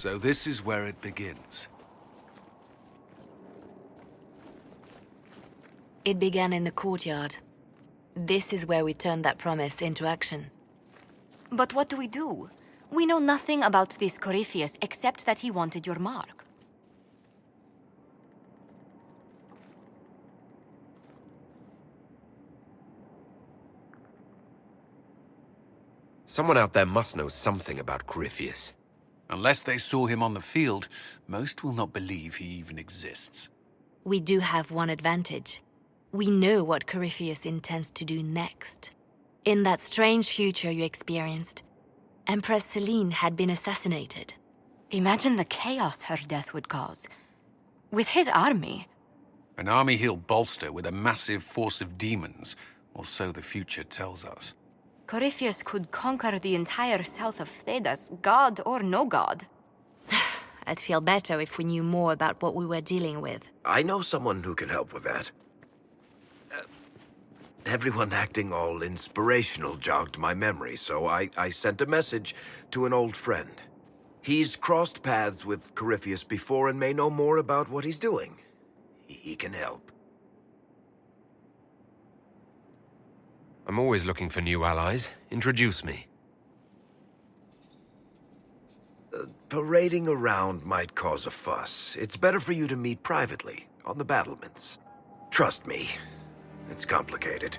So this is where it begins. It began in the courtyard. This is where we turned that promise into action. But what do we do? We know nothing about this Corypheus except that he wanted your mark. Someone out there must know something about Corypheus. Unless they saw him on the field, most will not believe he even exists. We do have one advantage. We know what Corypheus intends to do next. In that strange future you experienced, Empress Selene had been assassinated. Imagine the chaos her death would cause. With his army. An army he'll bolster with a massive force of demons, or so the future tells us. Corypheus could conquer the entire south of Thedas, god or no god. I'd feel better if we knew more about what we were dealing with. I know someone who can help with that. Everyone acting all inspirational jogged my memory, so I sent a message to an old friend. He's crossed paths with Corypheus before and may know more about what he's doing. He can help. I'm always looking for new allies. Introduce me. Parading around might cause a fuss. It's better for you to meet privately, on the battlements. Trust me, it's complicated.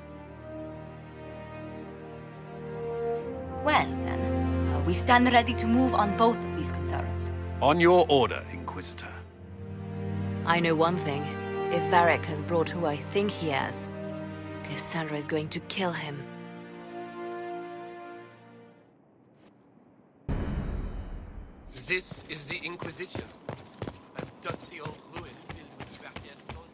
Well, then, we stand ready to move on both of these concerns. On your order, Inquisitor. I know one thing. If Varric has brought who I think he has, Cassandra is going to kill him. This is the Inquisition. A dusty old ruin filled with Spartan soldiers.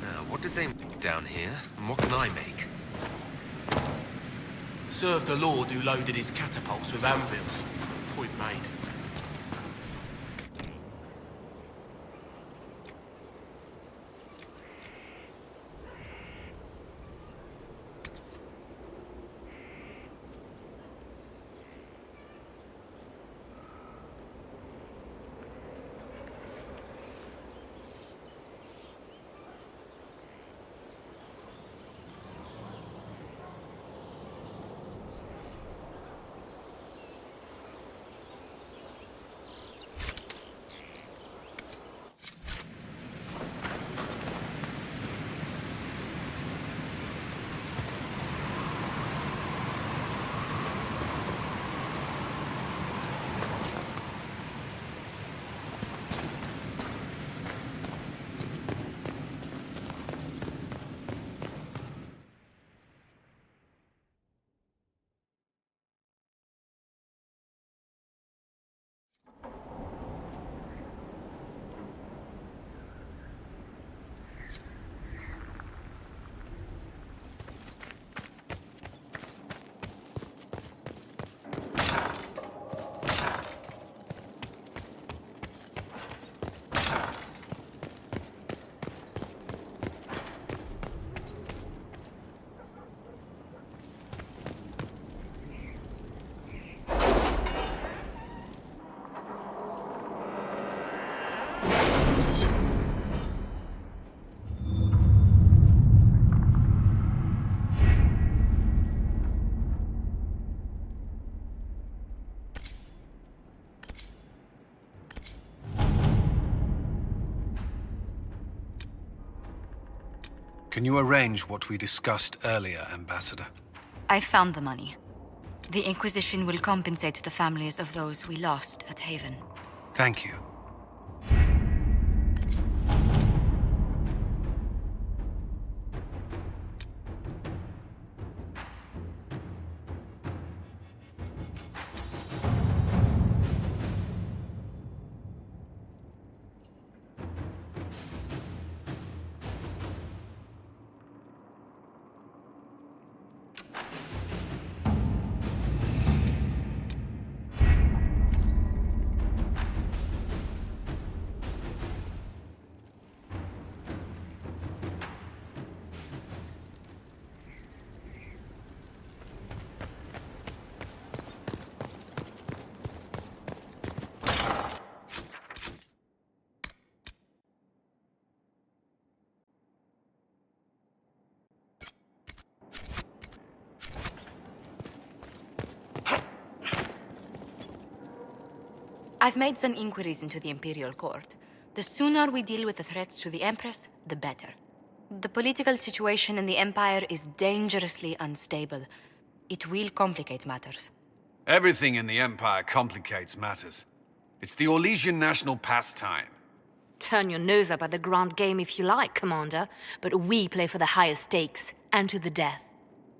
Now, what did they make down here, and what can I make? Served the lord who loaded his catapults with anvils. Point made. Can you arrange what we discussed earlier, Ambassador? I found the money. The Inquisition will compensate the families of those we lost at Haven. Thank you. I've made some inquiries into the Imperial Court. The sooner we deal with the threats to the Empress, the better. The political situation in the Empire is dangerously unstable. It will complicate matters. Everything in the Empire complicates matters. It's the Orlesian national pastime. Turn your nose up at the grand game if you like, Commander, but we play for the higher stakes, and to the death.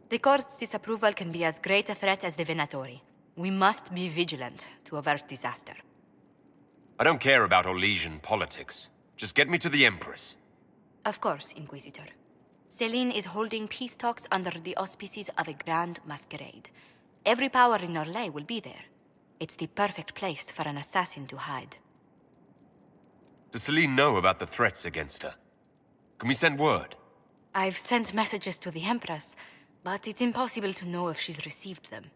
The Court's disapproval can be as great a threat as the Venatori. We must be vigilant to avert disaster. I don't care about Orlesian politics. Just get me to the Empress. Of course, Inquisitor. Celine is holding peace talks under the auspices of a grand masquerade. Every power in Orlais will be there. It's the perfect place for an assassin to hide. Does Celine know about the threats against her? Can we send word? I've sent messages to the Empress, but it's impossible to know if she's received them.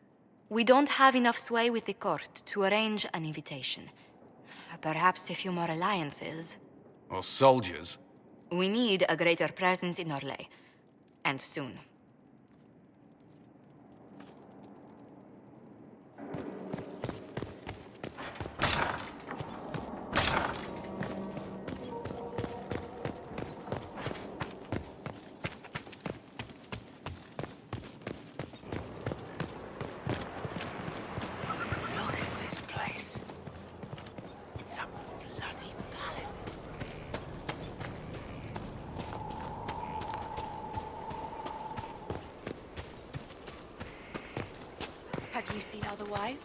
We don't have enough sway with the court to arrange an invitation. Perhaps a few more alliances. Or soldiers. We need a greater presence in Orlais. And soon. Look at this place. It's a bloody palace. Have you seen otherwise?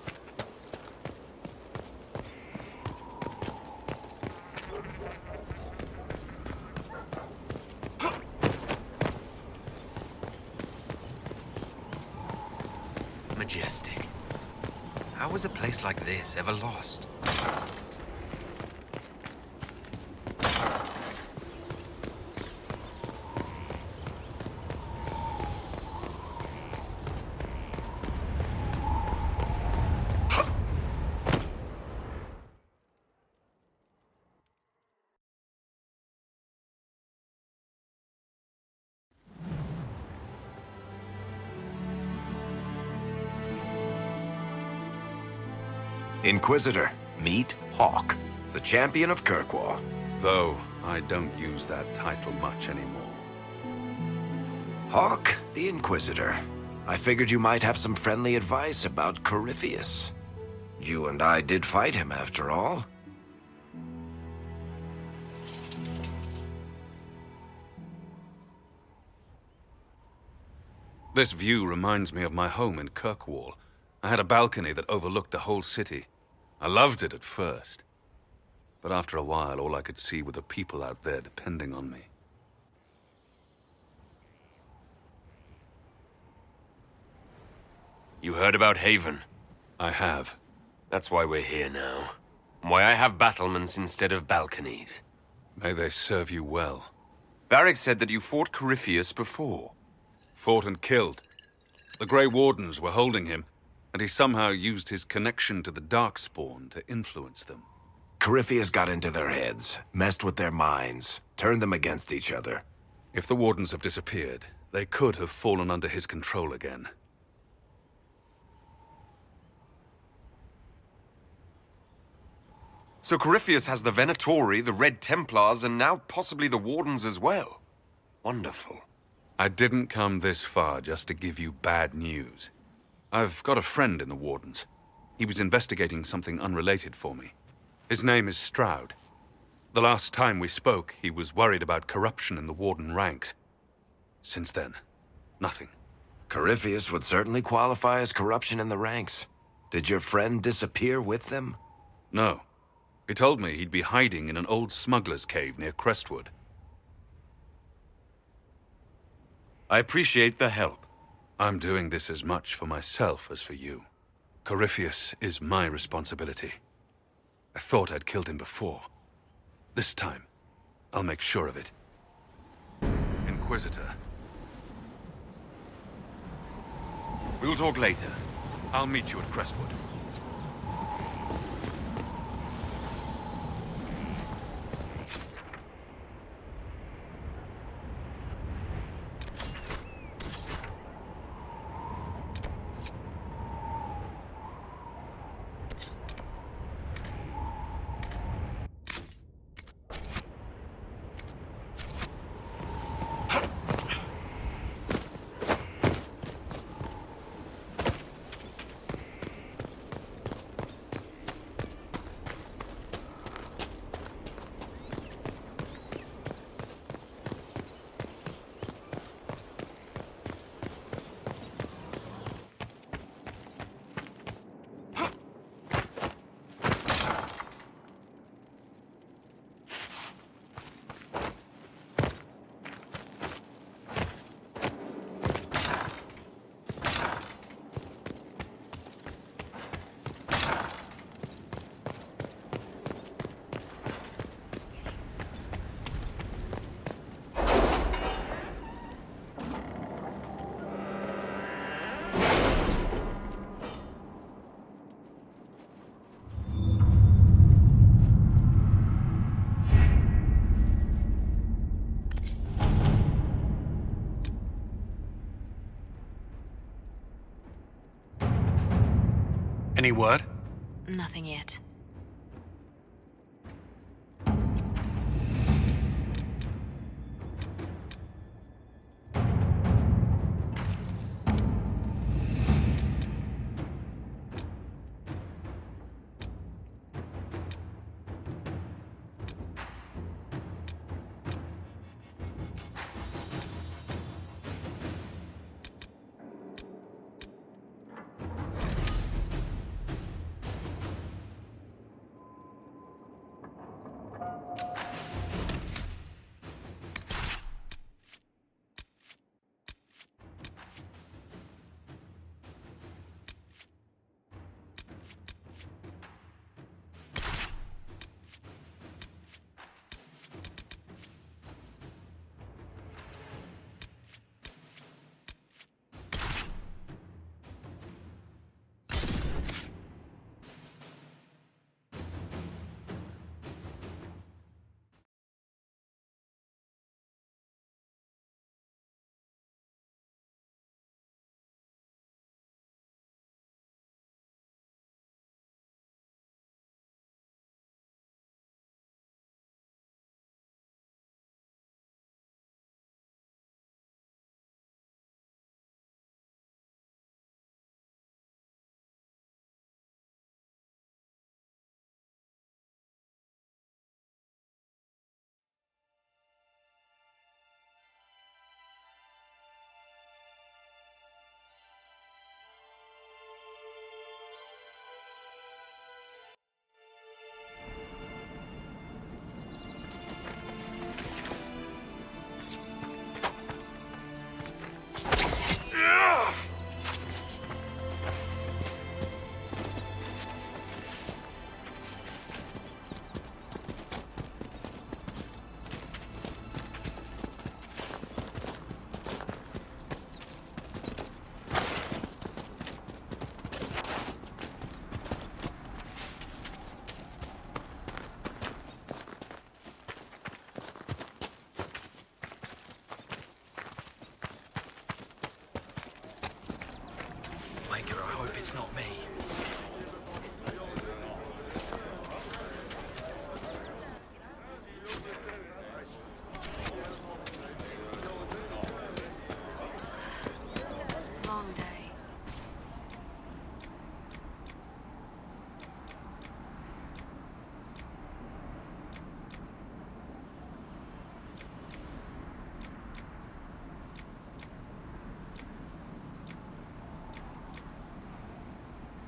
Majestic. How was a place like this ever lost? Inquisitor, meet Hawk, the champion of Kirkwall. Though I don't use that title much anymore. Hawk, the Inquisitor. I figured you might have some friendly advice about Corypheus. You and I did fight him, after all. This view reminds me of my home in Kirkwall. I had a balcony that overlooked the whole city. I loved it at first. But after a while, all I could see were the people out there depending on me. You heard about Haven? I have. That's why we're here now. Why I have battlements instead of balconies. May they serve you well. Varric said that you fought Corypheus before. Fought and killed. The Grey Wardens were holding him, and he somehow used his connection to the Darkspawn to influence them. Corypheus got into their heads, messed with their minds, turned them against each other. If the Wardens have disappeared, they could have fallen under his control again. So Corypheus has the Venatori, the Red Templars, and now possibly the Wardens as well. Wonderful. I didn't come this far just to give you bad news. I've got a friend in the Wardens. He was investigating something unrelated for me. His name is Stroud. The last time we spoke, he was worried about corruption in the Warden ranks. Since then, nothing. Corypheus would certainly qualify as corruption in the ranks. Did your friend disappear with them? No. He told me he'd be hiding in an old smuggler's cave near Crestwood. I appreciate the help. I'm doing this as much for myself as for you. Corypheus is my responsibility. I thought I'd killed him before. This time, I'll make sure of it. Inquisitor. We'll talk later. I'll meet you at Crestwood. Any word? Nothing yet. Baker, I hope it's not me.